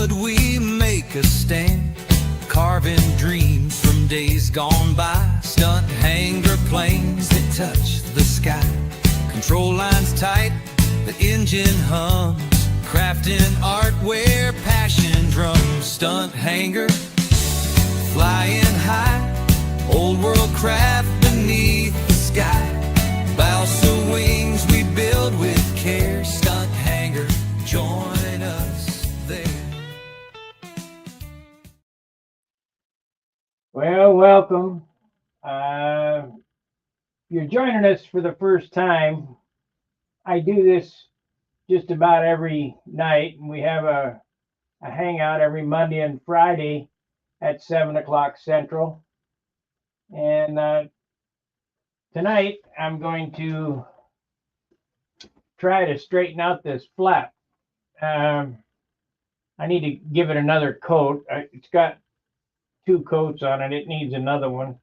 wood we make a stand, carving dreams from days gone by. Stunt hanger planes that touch the sky, control lines tight, the engine hums, crafting art where passion drums. Stunt hanger, flying high, old world craft beneath the sky. Balsa wings we build with care. Stunt hanger, join us there. Well, welcome. If you're joining us for the first time, I do this just about every night, and we have a hangout every Monday and Friday at 7 o'clock Central. And tonight I'm going to try to straighten out this flap. I need to give it another coat. It's got 2 coats on it. It needs another one.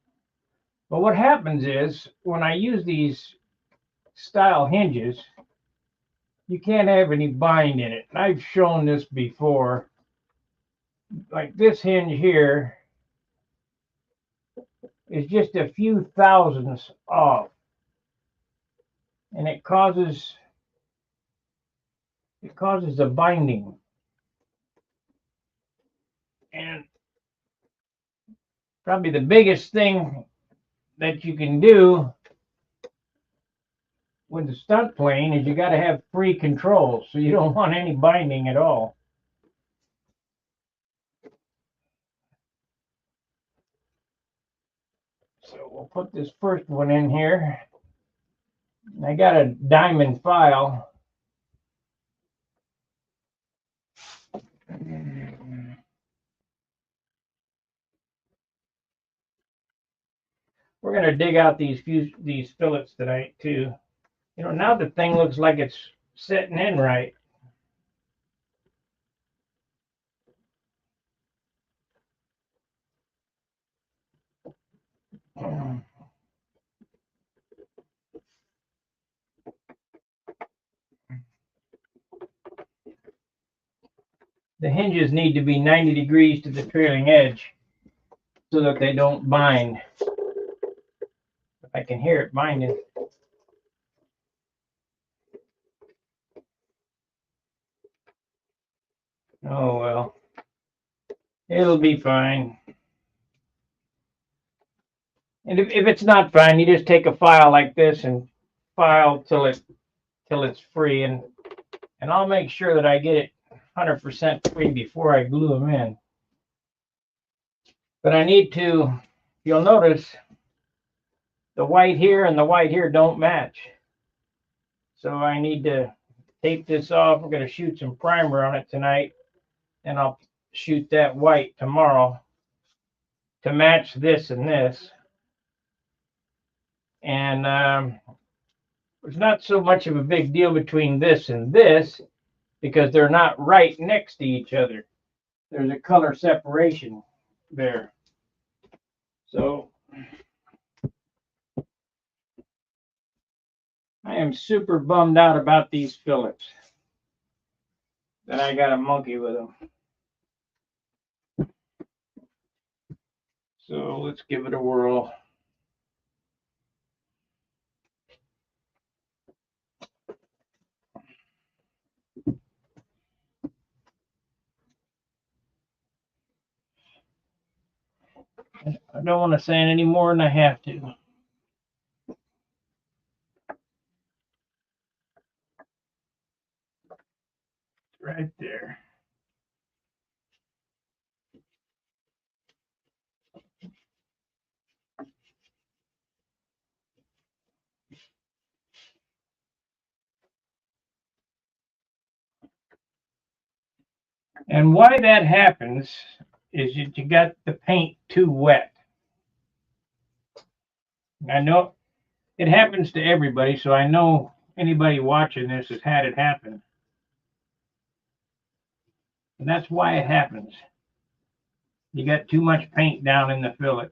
But what happens is when I use these style hinges, you can't have any bind in it. And I've shown this before. Like this hinge here is just a few thousandths off, and it causes a binding. And probably the biggest thing that you can do with the stunt plane is you got to have free control, so you don't want any binding at all. So we'll put this first one in here. I got a diamond file. We're going to dig out these fillets tonight too. You know, now the thing looks like it's setting in right. The hinges need to be 90 degrees to the trailing edge so that they don't bind. I can hear it binding. Oh well, it'll be fine. And if it's not fine, you just take a file like this and file till it's free, and I'll make sure that I get it 100% free before I glue them in. But I need to, you'll notice the white here and the white here don't match. So I need to tape this off. I'm going to shoot some primer on it tonight, and I'll shoot that white tomorrow to match this and this. And there's not so much of a big deal between this and this because they're not right next to each other. There's a color separation there. So I am super bummed out about these fillets, that I got a monkey with them. So let's give it a whirl. I don't want to sand any more than I have to. Right there. And why that happens is that you got the paint too wet. I know it happens to everybody, so I know anybody watching this has had it happen. And that's why it happens. You got too much paint down in the fillet.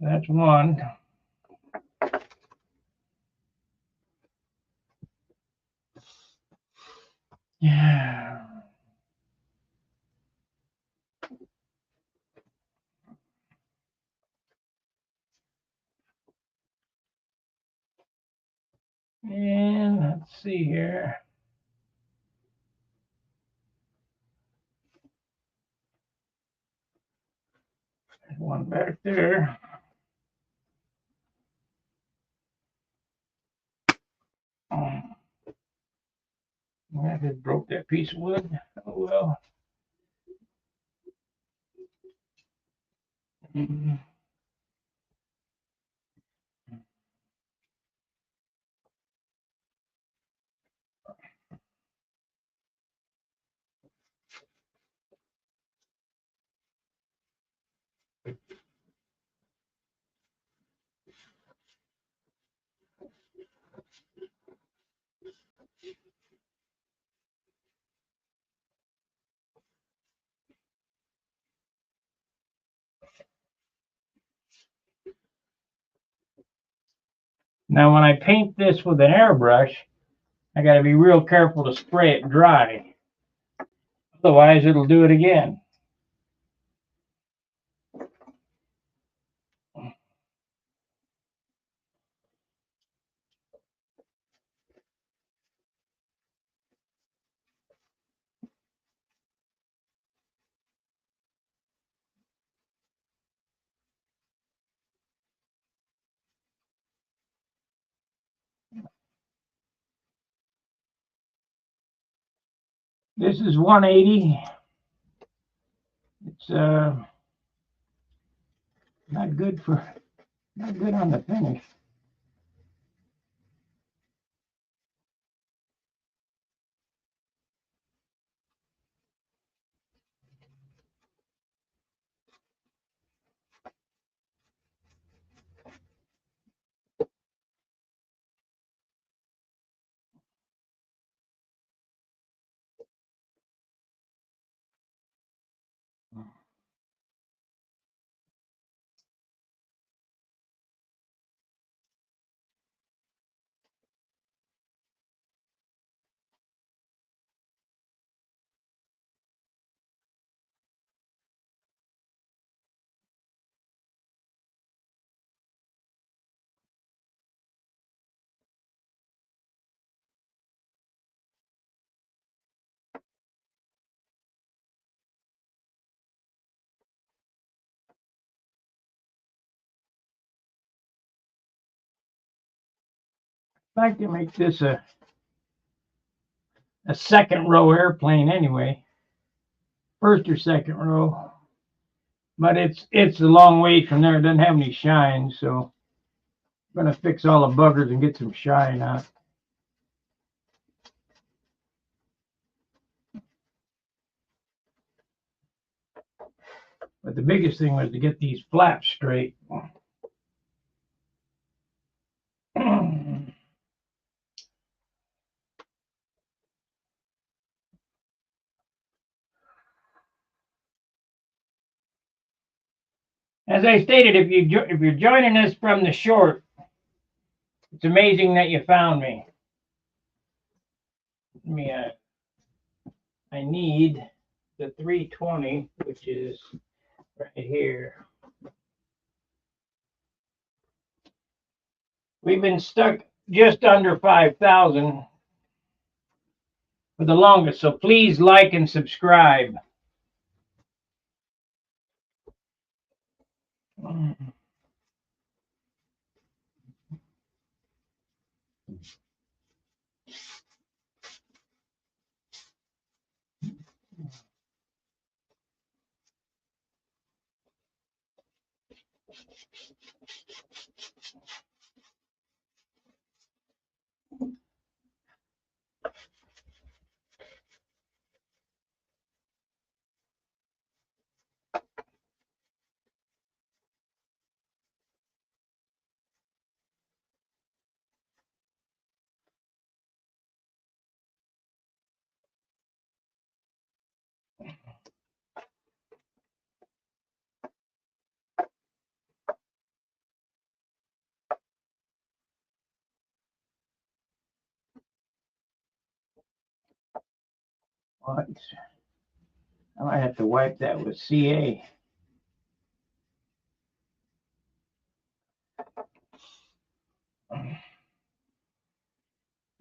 That's one. Yeah. And let's see here. There's one back there. Oh, I just broke that piece of wood. Oh well. Mhm. Now, when I paint this with an airbrush, I got to be real careful to spray it dry. Otherwise, it'll do it again. This is 180. It's not good on the finish. I'd like to make this a second row airplane anyway, first or second row. But it's a long way from there. It doesn't have any shine, so I'm gonna fix all the buggers and get some shine out. But the biggest thing was to get these flaps straight. As I stated, if you're joining us from the short, it's amazing that you found me. Let me I need the 320, which is right here. We've been stuck just under 5,000 for the longest, so please like and subscribe. What? I might have to wipe that with CA. Put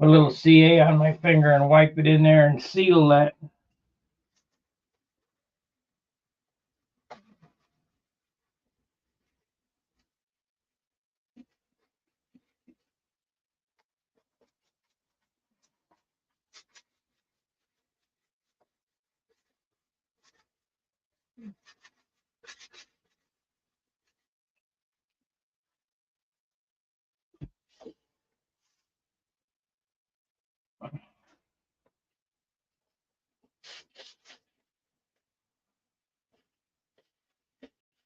a little CA on my finger and wipe it in there and seal that.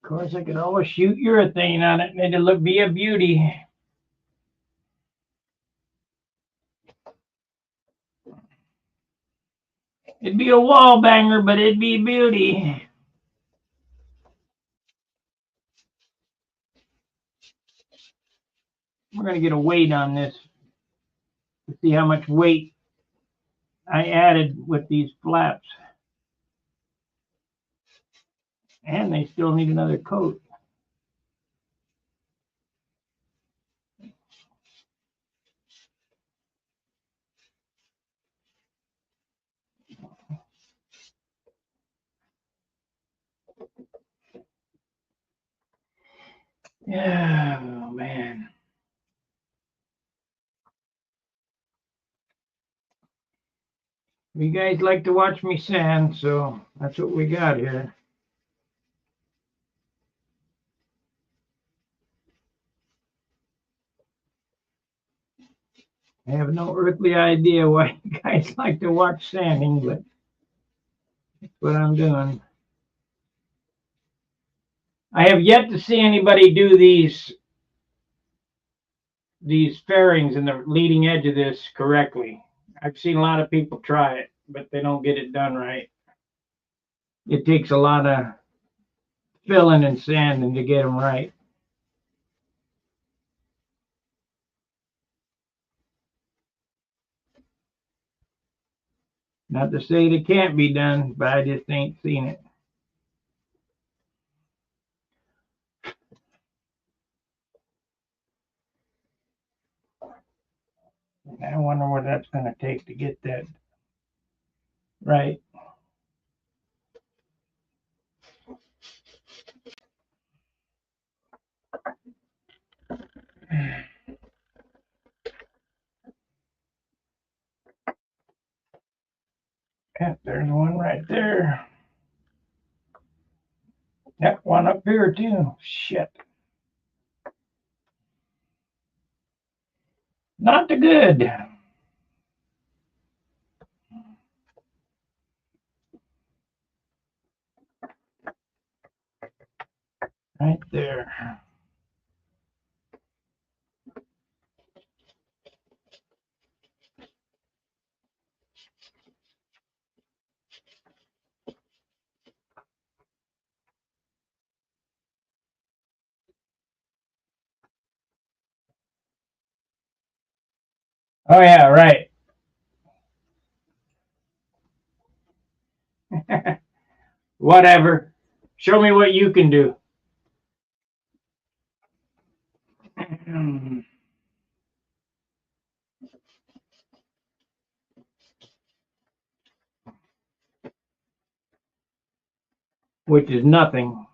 Of course, I could always shoot urethane on it and it'd be a beauty. It'd be a wall banger, but it'd be a beauty. We're going to get a weight on this to see how much weight I added with these flaps. And they still need another coat. Yeah, oh man. You guys like to watch me sand, so that's what we got here. I have no earthly idea why you guys like to watch sanding, but that's what I'm doing. I have yet to see anybody do these fairings in the leading edge of this correctly. I've seen a lot of people try it, but they don't get it done right. It takes a lot of filling and sanding to get them right. Not to say it can't be done, but I just ain't seen it. I wonder what that's going to take to get that right. Yeah, there's one right there. That one up here too. Shit. Not the good. Right there. Oh yeah, right. Whatever. Show me what you can do. Which is nothing.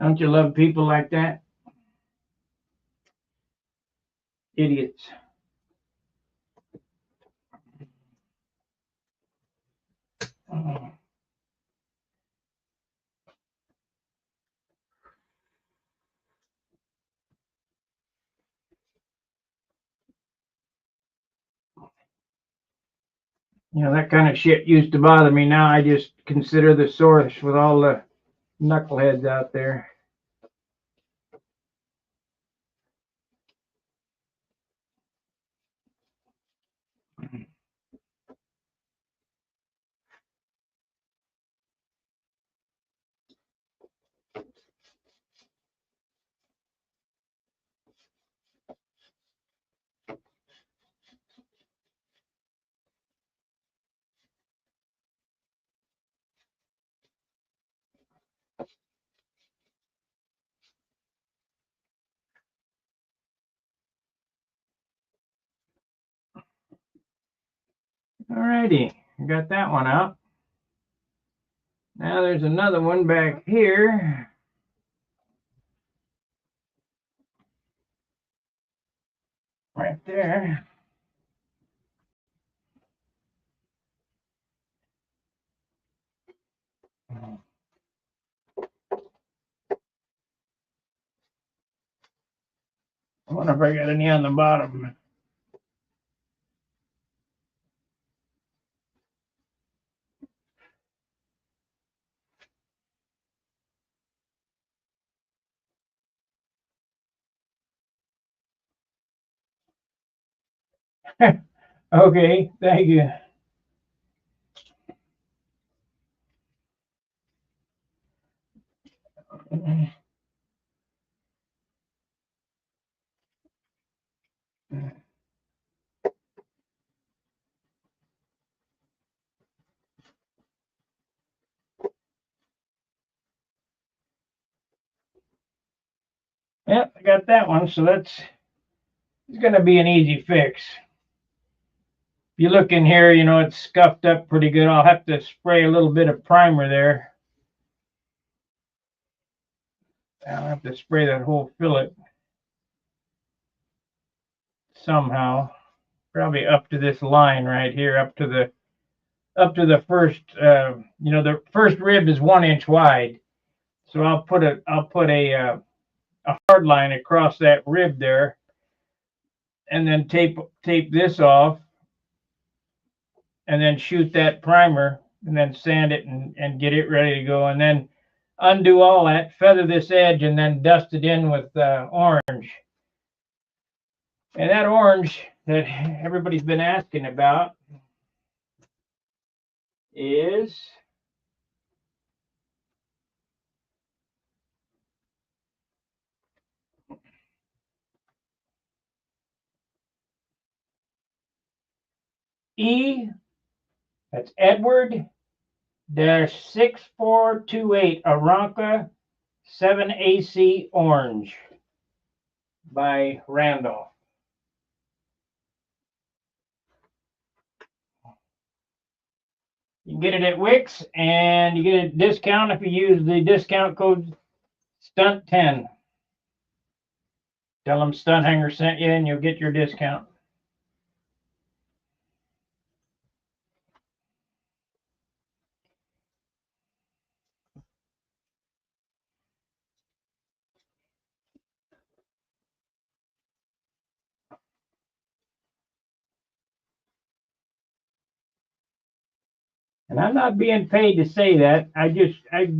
Don't you love people like that? Idiots. You know, that kind of shit used to bother me. Now I just consider the source with all the knuckleheads out there. Alrighty, I got that one out. Now there's another one back here. Right there. I wonder if I got any on the bottom. Okay, thank you. Yep, I got that one, so it's going to be an easy fix. If you look in here, you know, it's scuffed up pretty good. I'll have to spray a little bit of primer there. I'll have to spray that whole fillet somehow. Probably up to this line right here, up to the first. You know, the first rib is 1 inch wide, so I'll put a hard line across that rib there, and then tape this off, and then shoot that primer, and then sand it and get it ready to go, and then undo all that, feather this edge, and then dust it in with orange. And that orange that everybody's been asking about is E, that's Edward -6428 Aranca 7AC Orange by Randolph. You can get it at Wix, and you get a discount if you use the discount code STUNT10. Tell them Stunt Hanger sent you, and you'll get your discount. And I'm not being paid to say that. I've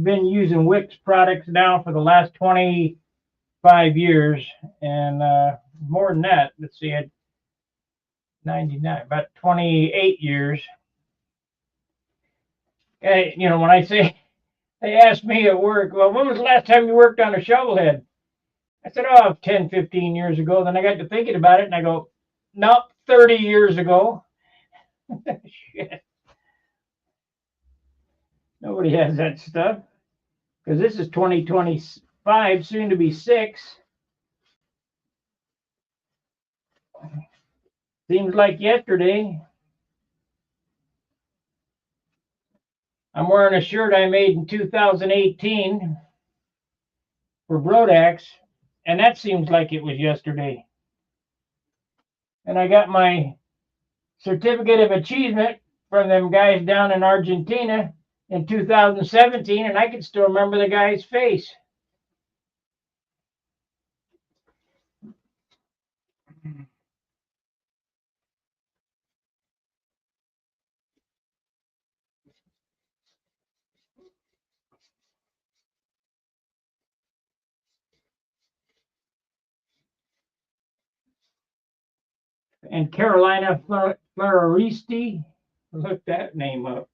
been using Wix products now for the last 25 years, and more than that. Let's see, 99, about 28 years. Hey, you know, when I say, they asked me at work, well, when was the last time you worked on a shovel head? I said, oh, 10, 15 years ago. Then I got to thinking about it, and I go, nope, 30 years ago. Shit. Nobody has that stuff, because this is 2025, soon to be 6. Seems like yesterday. I'm wearing a shirt I made in 2018 for Brodax, and that seems like it was yesterday. And I got my certificate of achievement from them guys down in Argentina in 2017, and I can still remember the guy's face. And Carolina Floristi, look that name up.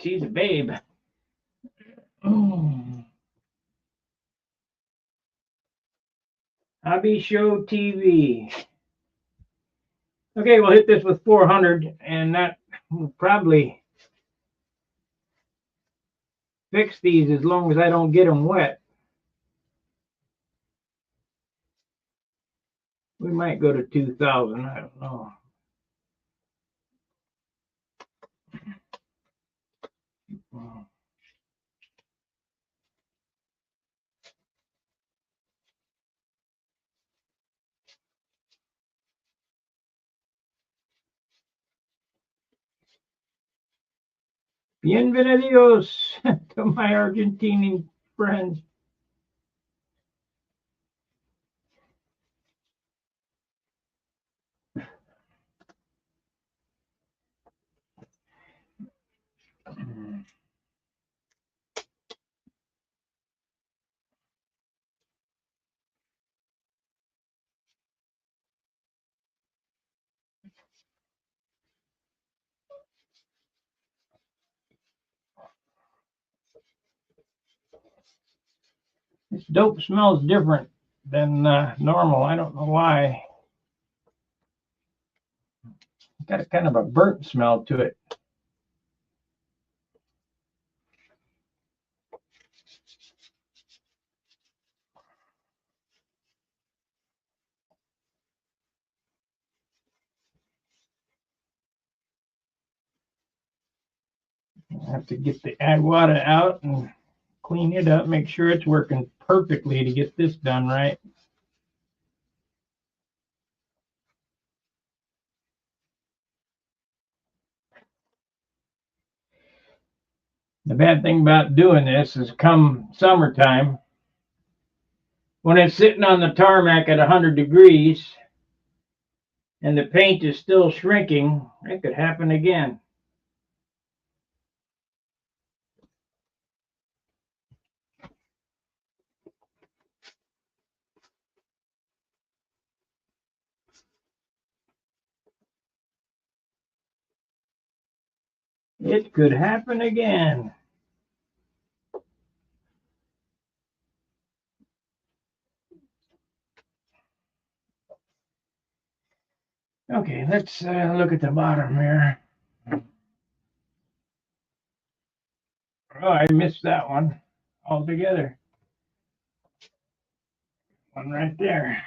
She's a babe. Hobby Show TV. Okay, we'll hit this with 400, and that will probably fix these as long as I don't get them wet. We might go to 2,000. I don't know. Bienvenidos to my Argentinian friends. This dope smells different than normal. I don't know why. It's got a kind of a burnt smell to it. I have to get the aguada out and clean it up, make sure it's working perfectly to get this done right. The bad thing about doing this is come summertime, when it's sitting on the tarmac at 100 degrees and the paint is still shrinking, it could happen again. It could happen again. Okay, let's look at the bottom here. Oh, I missed that one altogether. One right there.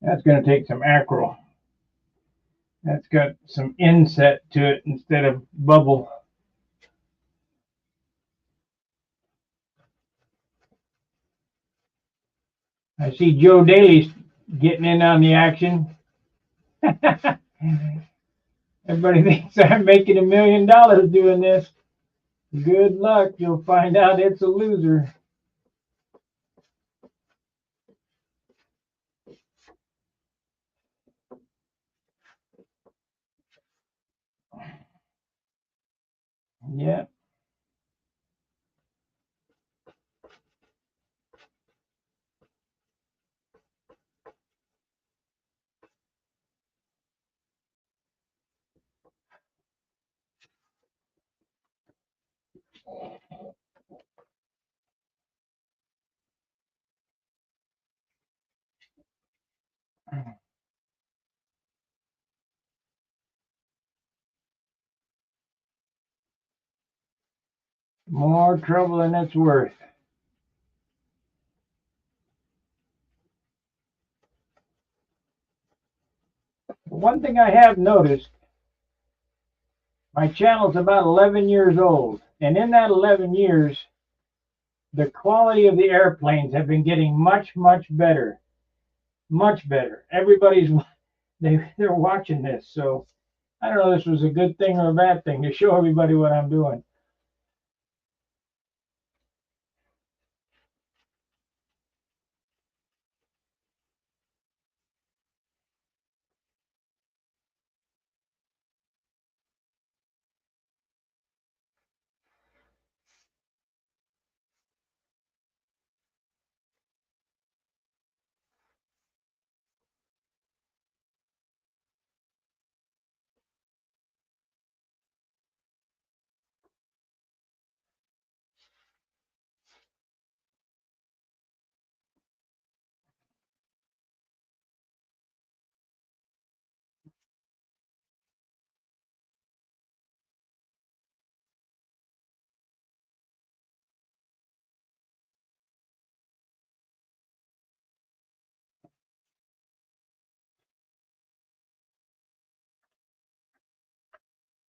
That's going to take some acryl. That's got some inset to it instead of bubble. I see Joe Daly's getting in on the action. Everybody thinks I'm making $1 million doing this. Good luck. You'll find out it's a loser. Yeah. More trouble than it's worth. One thing I have noticed, my channel's about 11 years old, and in that 11 years, the quality of the airplanes have been getting much, much better. Much better. They're watching this, so I don't know if this was a good thing or a bad thing to show everybody what I'm doing.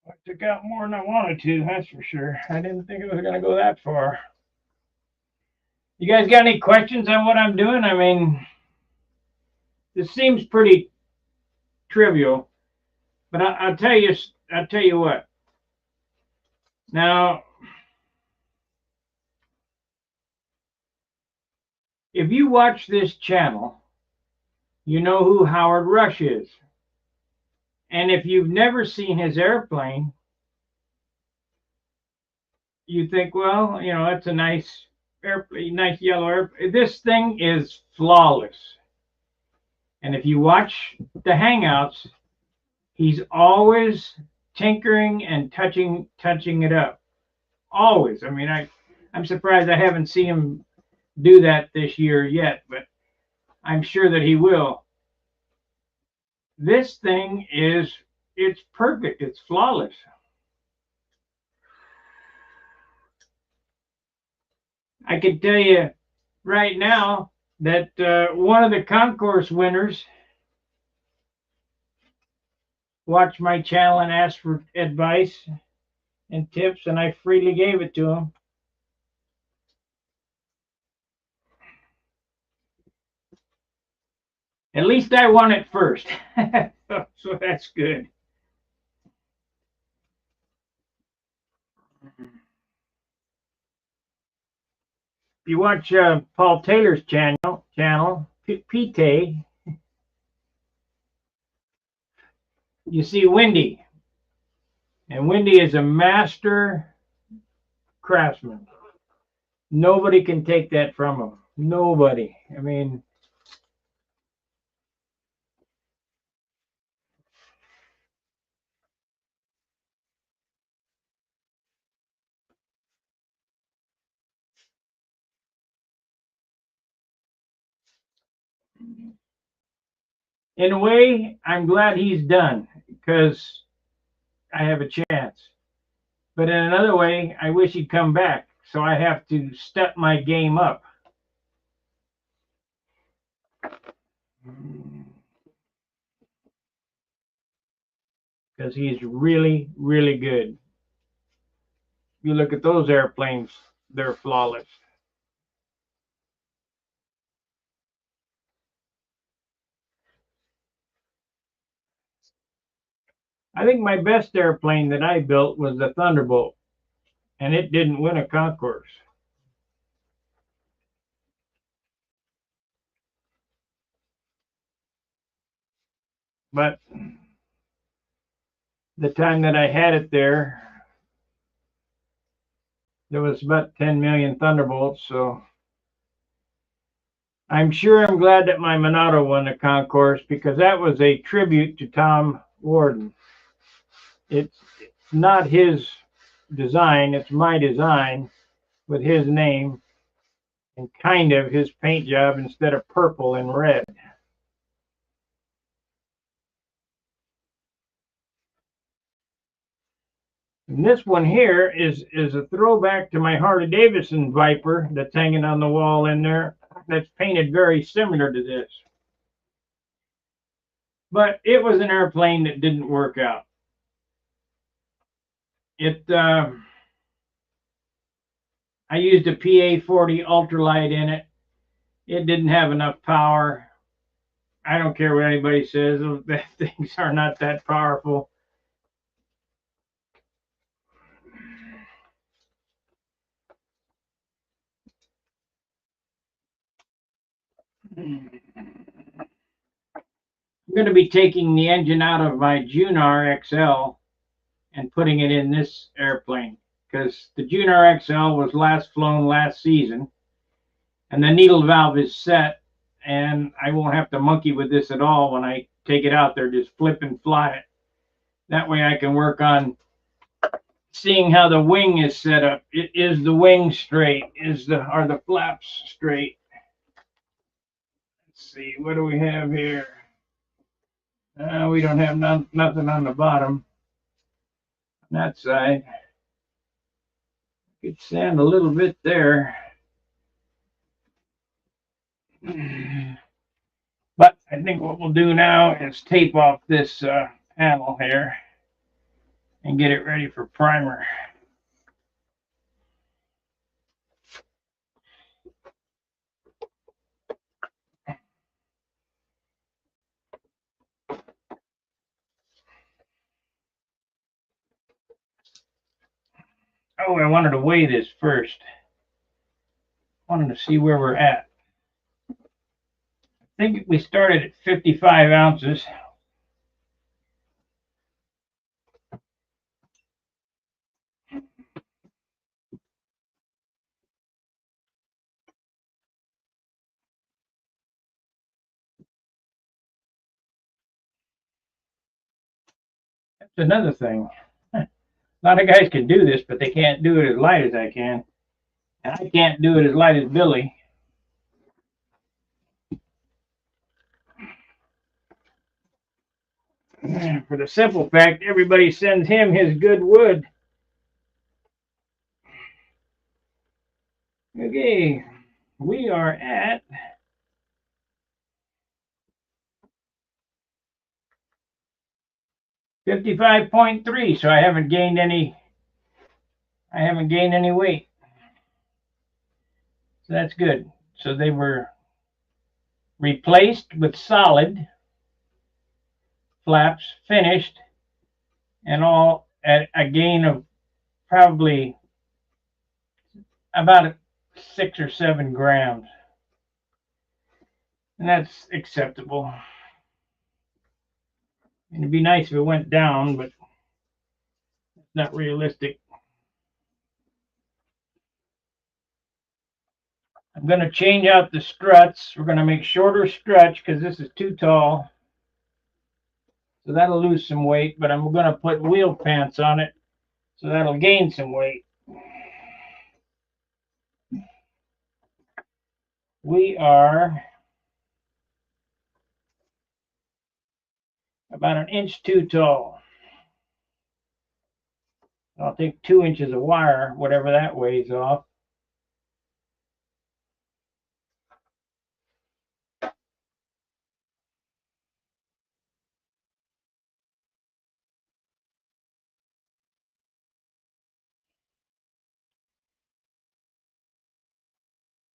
I took out more than I wanted to, that's for sure. I didn't think it was going to go that far. You guys got any questions on what I'm doing? I mean, this seems pretty trivial, but I'll tell you what. Now, if you watch this channel, you know who Howard Rush is. And if you've never seen his airplane, you think, well, you know, that's a nice airplane, nice yellow airplane. This thing is flawless. And if you watch the hangouts, he's always tinkering and touching it up. Always. I mean, I'm surprised I haven't seen him do that this year yet, but I'm sure that he will. This thing it's perfect. It's flawless. I can tell you right now that one of the concourse winners watched my channel and asked for advice and tips, and I freely gave it to him. At least I won it first, so that's good. If you watch Paul Taylor's channel, Pete, you see Wendy, and Wendy is a master craftsman. Nobody can take that from him. Nobody. I mean, in a way, I'm glad he's done because I have a chance. But in another way, I wish he'd come back. So I have to step my game up. Because he's really, really good. You look at those airplanes, they're flawless. I think my best airplane that I built was the Thunderbolt, and it didn't win a concourse. But the time that I had it there was about 10 million Thunderbolts, so I'm sure I'm glad that my Monado won the concourse because that was a tribute to Tom Warden. It's not his design, it's my design with his name and kind of his paint job instead of purple and red. And this one here is a throwback to my Harley Davidson Viper that's hanging on the wall in there. That's painted very similar to this. But it was an airplane that didn't work out. I used a PA-40 ultralight in it. It didn't have enough power. I don't care what anybody says. Those things are not that powerful. I'm going to be taking the engine out of my Junar XL and putting it in this airplane because the Junar XL was last flown last season and the needle valve is set and I won't have to monkey with this at all when I take it out there. Just flip and fly it. That way I can work on seeing how the wing is set up. Is the wing straight? Are the flaps straight? Let's see, what do we have here? We don't have nothing on the bottom. On that side. Could sand a little bit there. But I think what we'll do now is tape off this panel here. and get it ready for primer. Oh, I wanted to weigh this first. I wanted to see where we're at. I think we started at 55 ounces. That's another thing. A lot of guys can do this, but they can't do it as light as I can. And I can't do it as light as Billy. For the simple fact, everybody sends him his good wood. Okay, we are at 55.3, so I haven't gained any weight. So that's good. So they were replaced with solid flaps, finished, and all at a gain of probably about 6 or 7 grams. And that's acceptable. It'd be nice if it went down, but it's not realistic. I'm going to change out the struts. We're going to make shorter struts because this is too tall. So that'll lose some weight, but I'm going to put wheel pants on it, so that'll gain some weight. We are about an inch too tall. I'll take 2 inches of wire, whatever that weighs off.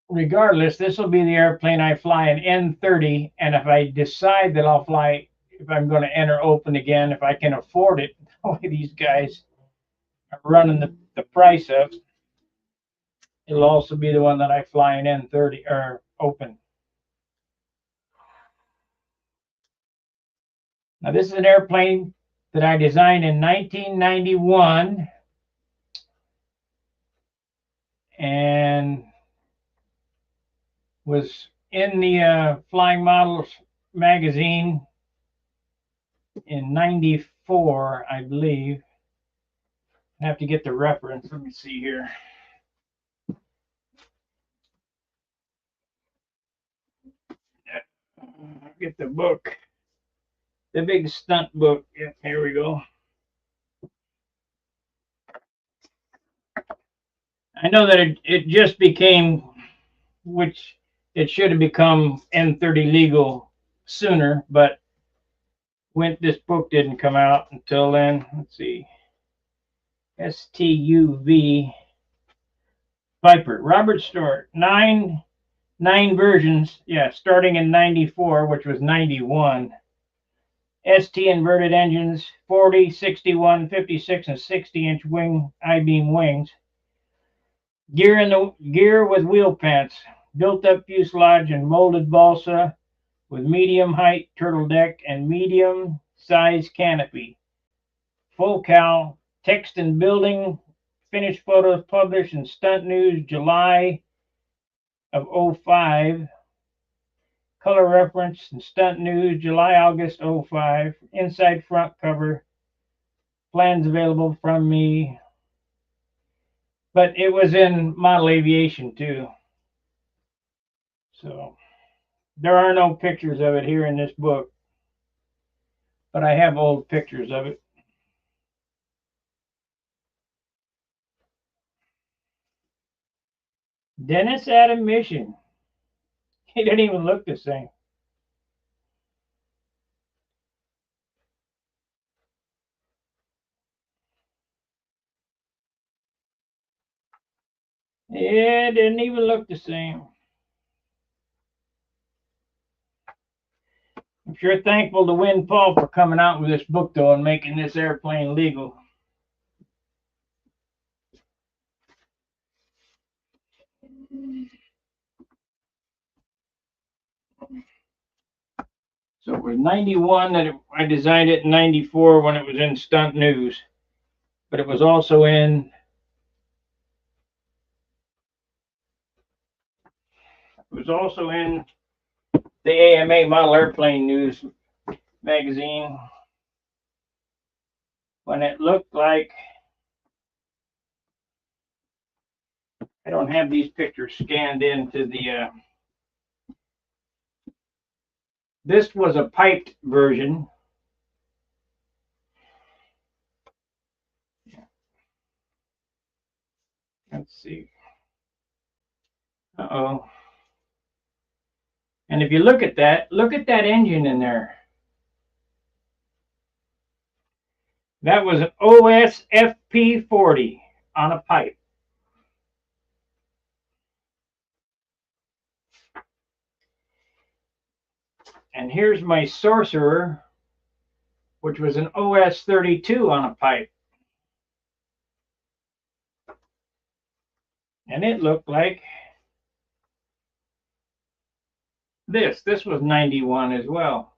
Regardless, this will be the airplane I fly in N30, and if I decide that I'll fly, if I'm going to enter open again, if I can afford it, the way these guys are running the price up, it'll also be the one that I fly in N30 or open. Now this is an airplane that I designed in 1991, and was in the Flying Models magazine in 94, I believe. I have to get the reference. Let me see here. Get the book. The big stunt book. Yeah, here we go. I know that it just became, which it should have become N30 legal sooner, but when this book didn't come out until then. Let's see. STUV Viper. Robert Stewart. Nine versions. Yeah, starting in 94, which was 91. ST inverted engines, 40, 61, 56, and 60-inch wing I-beam wings. Gear with wheel pants, built-up fuselage and molded balsa with medium height turtle deck and medium size canopy. Full cowl, text and building, finished photos published in Stunt News July of 05. Color reference in Stunt News July, August 05. Inside front cover. Plans available from me. But it was in model aviation too. So there are no pictures of it here in this book, but I have old pictures of it. Dennis Adam Mission. He didn't even look the same. It didn't even look the same. I'm sure thankful to Windfall for coming out with this book, though, and making this airplane legal. So it was 91 that I designed it in 94 when it was in Stunt News. But it was also in the AMA Model Airplane News magazine when it looked like, I don't have these pictures scanned into the this was a piped version. Let's see. Uh-oh. And if you look at that engine in there. That was an OSFP40 on a pipe. And here's my Sorcerer, which was an OS32 on a pipe. And it looked like this. This was 91 as well.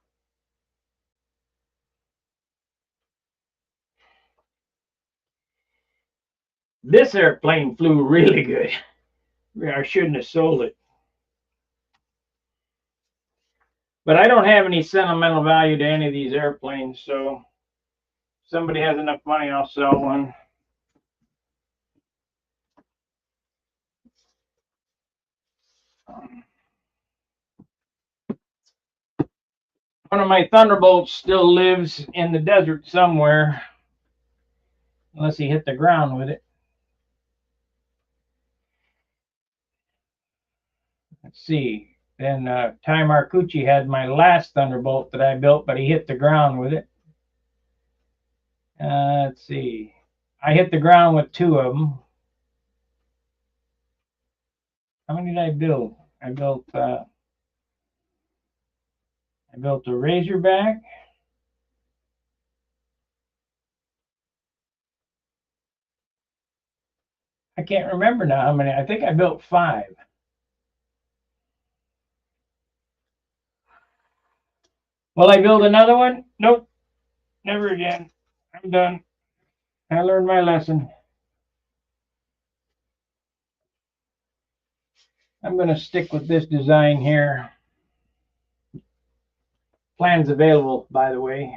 This airplane flew really good. I shouldn't have sold it. But I don't have any sentimental value to any of these airplanes, so if somebody has enough money, I'll sell one. One of my Thunderbolts still lives in the desert somewhere, unless he hit the ground with it. Let's see. Then Ty Marcucci had my last Thunderbolt that I built, but he hit the ground with it. Let's see. I hit the ground with two of them. How many did I build? I built a Razorback. I can't remember now how many. I think I built 5. Will I build another one? Nope. Never again. I'm done. I learned my lesson. I'm going to stick with this design here. Plans available, by the way.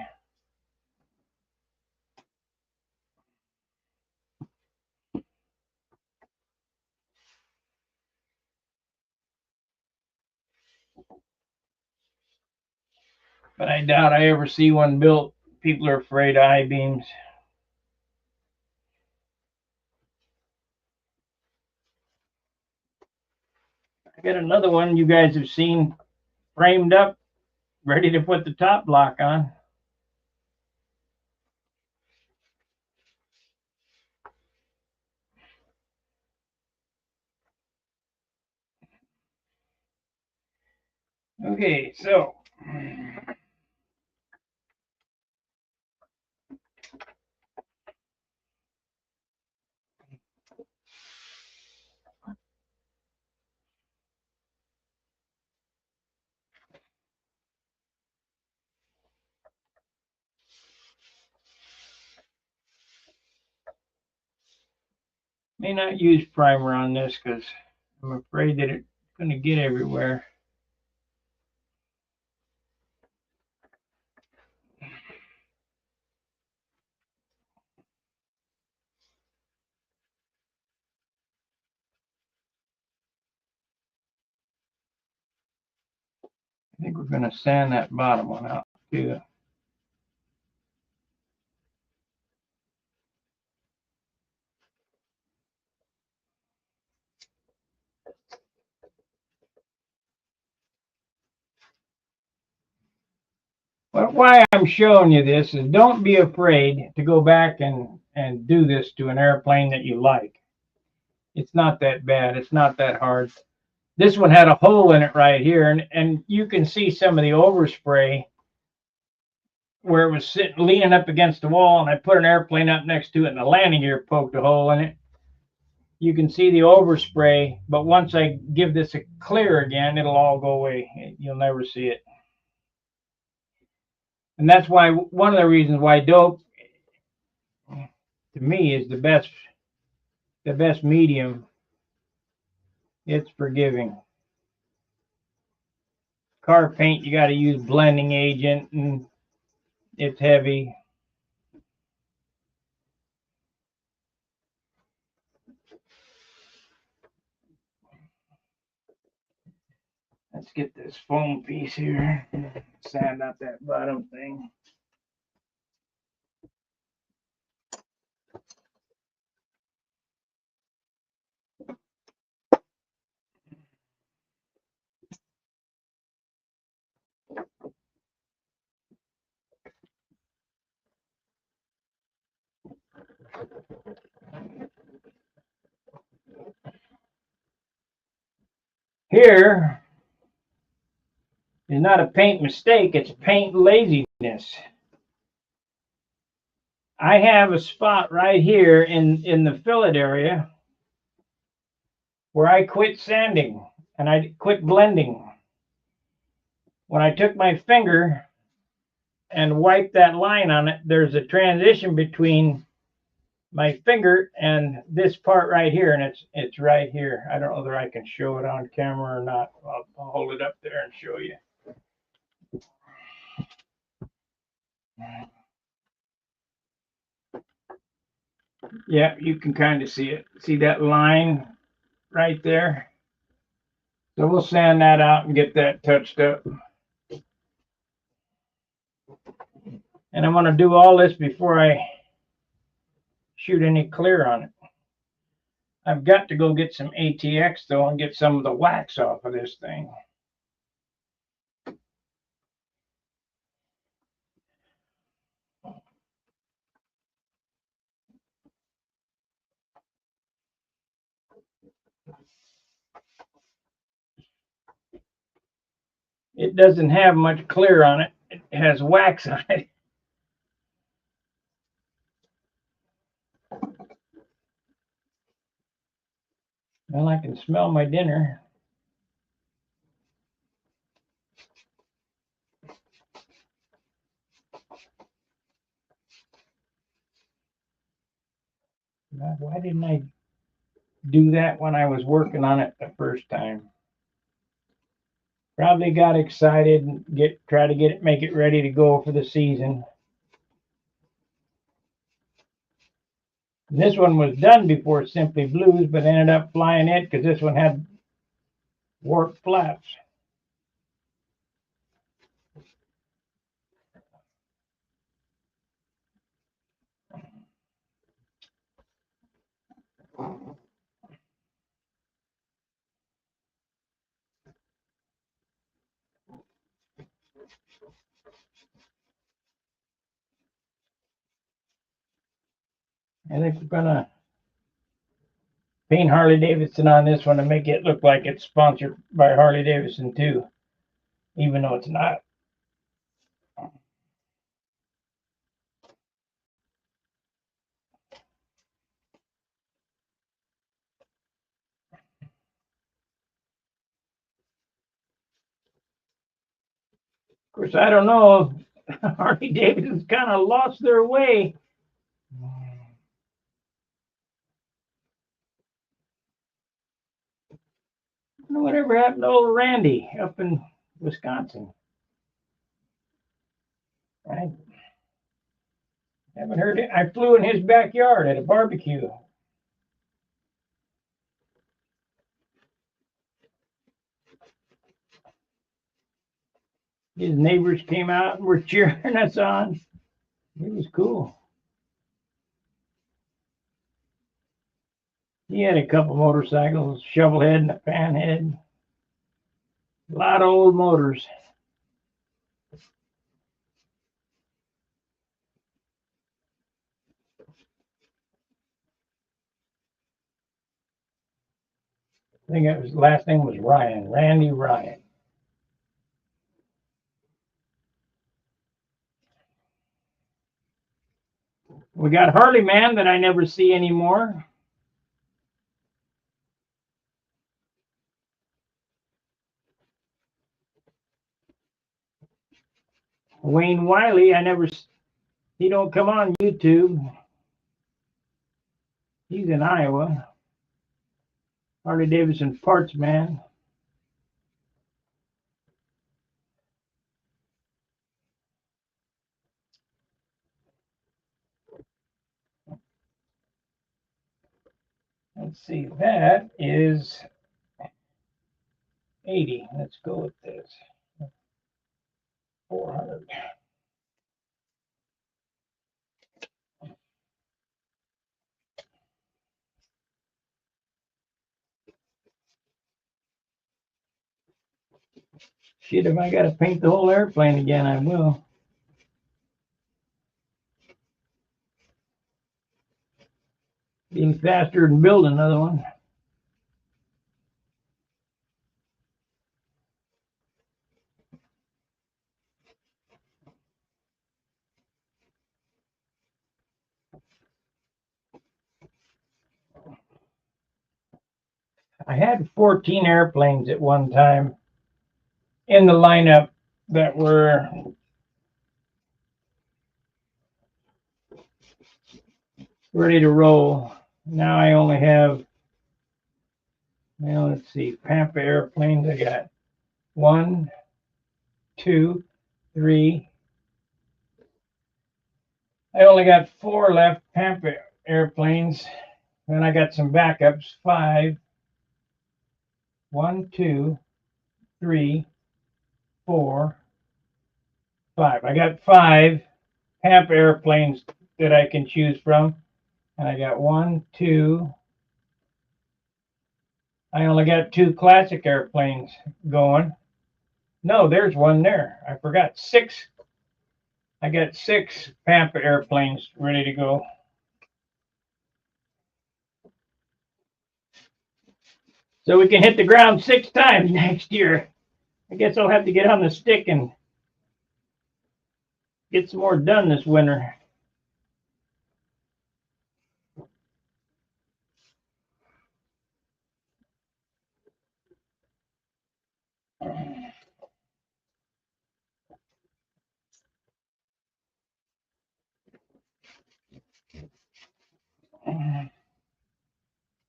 But I doubt I ever see one built. People are afraid of I-beams. I got another one you guys have seen framed up, ready to put the top block on. Okay, so may not use primer on this because I'm afraid that it's going to get everywhere. I think we're going to sand that bottom one out too. But why I'm showing you this is don't be afraid to go back and do this to an airplane that you like. It's not that bad. It's not that hard. This one had a hole in it right here, and you can see some of the overspray where it was sitting leaning up against the wall, and I put an airplane up next to it, and the landing gear poked a hole in it. You can see the overspray, but once I give this a clear again, it'll all go away. You'll never see it. And that's why one of the reasons why dope to me is the best medium. It's forgiving. Car paint, you got to use blending agent, and it's heavy. Let's get this foam piece here. Sand out that bottom thing. Here is not a paint mistake, it's paint laziness. I have a spot right here in the fillet area where I quit sanding and I quit blending. When I took my finger and wiped that line on it, there's a transition between my finger and this part right here, and it's right here. I don't know whether I can show it on camera or not. I'll hold it up there and show you. Yeah, you can kind of see it. See that line right there? So we'll sand that out and get that touched up. And I'm going to do all this before I shoot any clear on it. I've got to go get some ATX though and get some of the wax off of this thing. It doesn't have much clear on it. It has wax on it. Well, I can smell my dinner. God, why didn't I do that when I was working on it the first time? Probably got excited and try to get it, make it ready to go for the season. And this one was done before Simply Blues, but ended up flying it because this one had warped flaps. I think we're gonna paint Harley Davidson on this one to make it look like it's sponsored by Harley Davidson too, even though it's not. Of course, I don't know. Harley Davidson's kind of lost their way. Whatever happened to old Randy up in Wisconsin? I haven't heard it. I flew in his backyard at a barbecue. His neighbors came out and were cheering us on. It was cool. He had a couple motorcycles, shovelhead and a panhead. A lot of old motors. think it was last name was Ryan, Randy Ryan. We got Harley Man that I never see anymore. Wayne Wiley, he don't come on YouTube. He's in Iowa. Harley Davidson parts man. Let's see, that is 80. Let's go with this. 400. Shit, if I got to paint the whole airplane again, I will. Be faster than build another one. I had 14 airplanes at one time in the lineup that were ready to roll. Now I only have, well, let's see, Pampa airplanes. I got 1, 2, 3. I only got 4 left Pampa airplanes. Then I got some backups. 5. 1, 2, 3, 4, 5. I got 5 Pampa airplanes that I can choose from. And I got 1, 2. I only got 2 classic airplanes going. No, there's one there. I forgot 6. I got 6 Pampa airplanes ready to go. So we can hit the ground 6 times next year. I guess I'll have to get on the stick and get some more done this winter.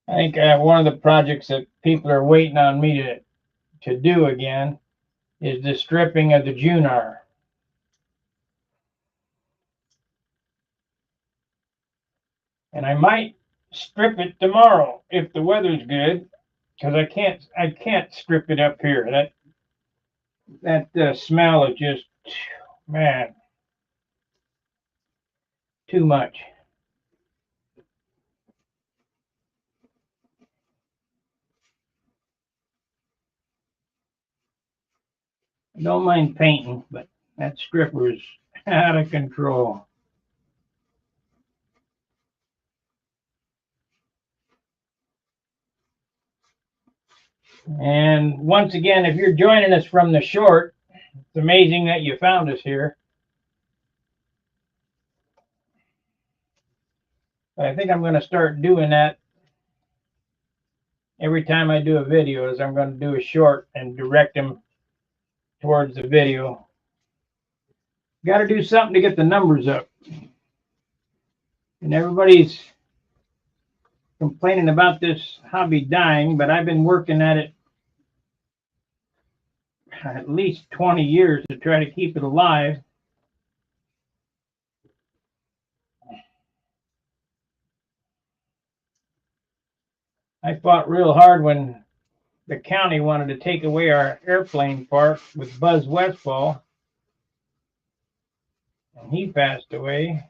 I think one of the projects that people are waiting on me to do again is the stripping of the Junar. And I might strip it tomorrow if the weather's good, because I can't strip it up here. That smell is just, man, too much. I don't mind painting, but that stripper is out of control. And once again, if you're joining us from the short, it's amazing that you found us here. But I think I'm going to start doing that every time I do a video. Is I'm going to do a short and direct them towards the video. Got to do something to get the numbers up. And everybody's complaining about this hobby dying, but I've been working at it at least 20 years to try to keep it alive. I fought real hard when the county wanted to take away our airplane park with Buzz Westfall, and he passed away.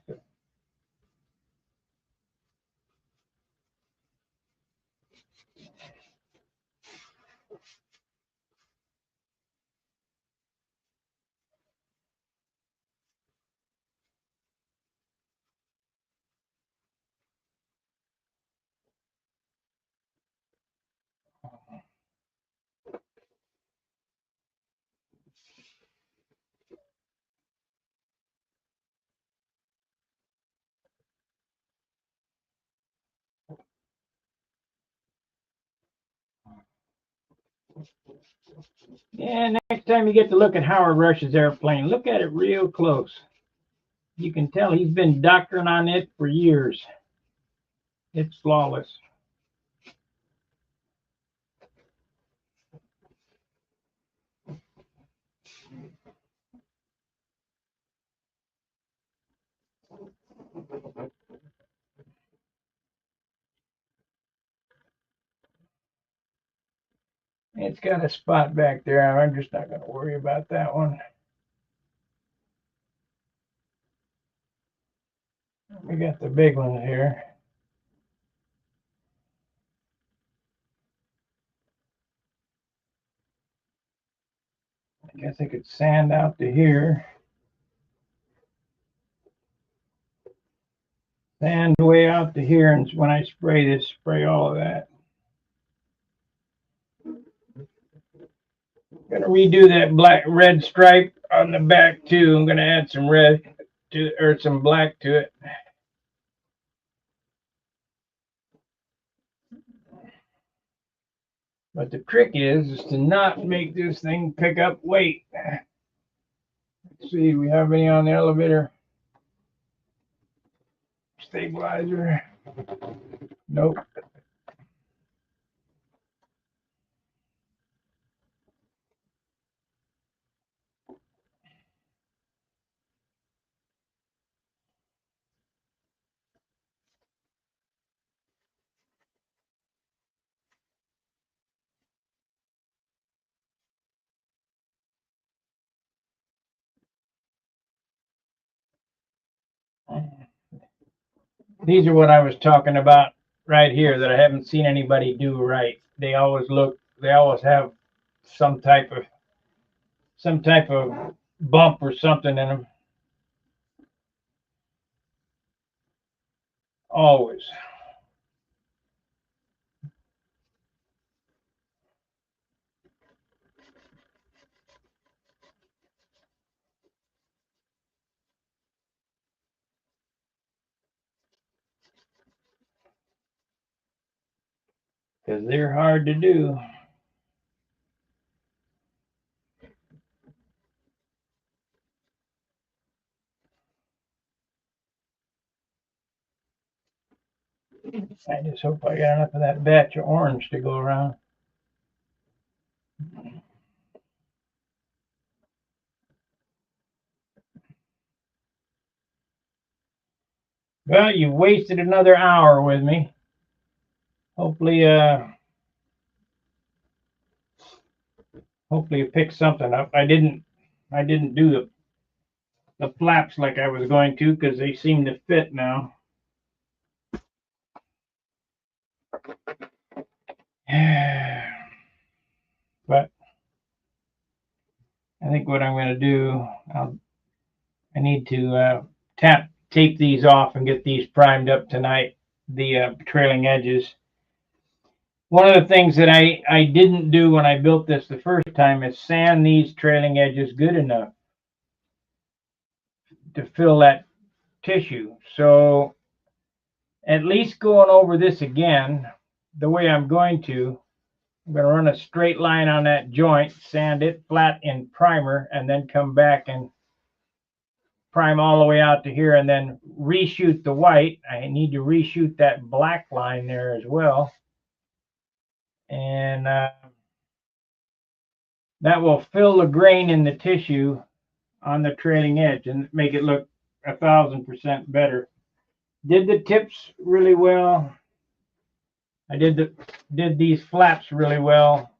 Yeah, next time you get to look at Howard Rush's airplane, look at it real close. You can tell he's been doctoring on it for years. It's flawless. It's got a spot back there. I'm just not going to worry about that one. We got the big one here. I guess I could sand out to here. Sand way out to here, and when I spray this, spray all of that. I'm gonna redo that red stripe on the back too. I'm gonna add some red to or some black to it. But the trick is to not make this thing pick up weight. Let's see, do we have any on the elevator? Stabilizer. Nope. These are what I was talking about right here that I haven't seen anybody do right. They always have some type of bump or something in them. Always. Because they're hard to do. I just hope I got enough of that batch of orange to go around. Well, you wasted another hour with me. Hopefully you picked something up. I didn't do the flaps like I was going to because they seem to fit now. But I think what I'm going to do, I need to tape these off and get these primed up tonight, the trailing edges. One of the things that I didn't do when I built this the first time is sand these trailing edges good enough to fill that tissue. So at least going over this again, the way I'm going to run a straight line on that joint, sand it flat in primer, and then come back and prime all the way out to here and then reshoot the white. I need to reshoot that black line there as well. And that will fill the grain in the tissue on the trailing edge and make it look 1,000% better. Did the tips really well. I did these flaps really well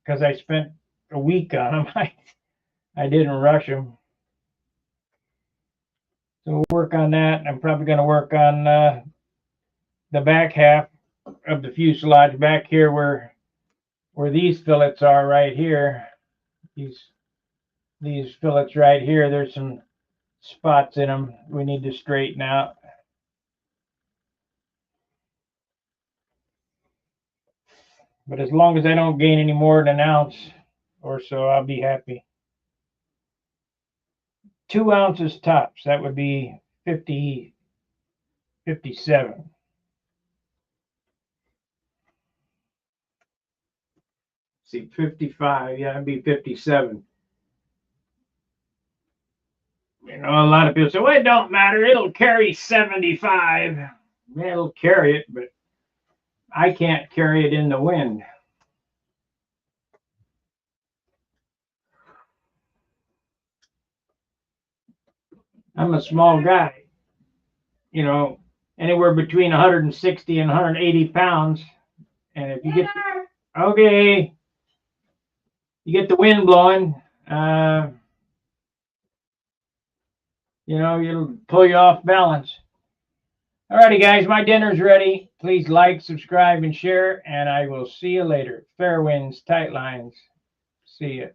because I spent a week on them. I didn't rush them. So we'll work on that. I'm probably going to work on the back half of the fuselage back here where these fillets are right here. These fillets right here, there's some spots in them we need to straighten out. But as long as I don't gain any more than an ounce or so, I'll be happy. 2 ounces tops. That would be 57. see, 55. Yeah, it'd be 57. You know, a lot of people say, well, it don't matter. It'll carry 75. Yeah, it'll carry it, but I can't carry it in the wind. I'm a small guy, you know, anywhere between 160 and 180 pounds. And if you get, okay, you get the wind blowing, you know, it'll pull you off balance. Alrighty, guys, my dinner's ready. Please like, subscribe, and share, and I will see you later. Fair winds, tight lines. See ya.